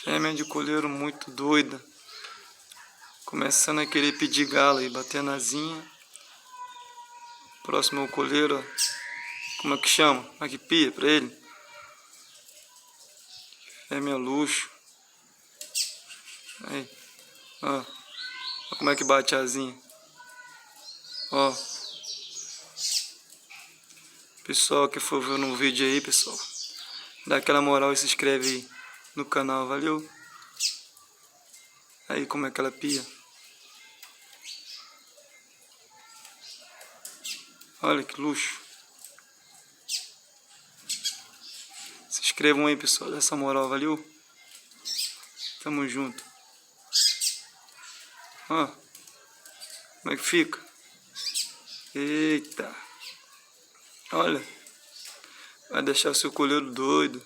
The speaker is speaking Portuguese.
Fêmea de coleiro muito doida. Começando a querer pedir galo e bater na asinha. Próximo ao coleiro, ó. Como é que chama? Como é que pia pra ele? Fêmea luxo. Aí. Ó. Ó como é que bate a asinha. Ó. Pessoal que for ver no vídeo aí, pessoal, dá aquela moral e se inscreve aí no canal, valeu? Aí como é que ela pia. Olha que luxo. Se inscrevam aí, pessoal, dá essa moral, valeu? Tamo junto. Ó. Como é que fica? Eita. Olha. Vai deixar seu coleiro doido.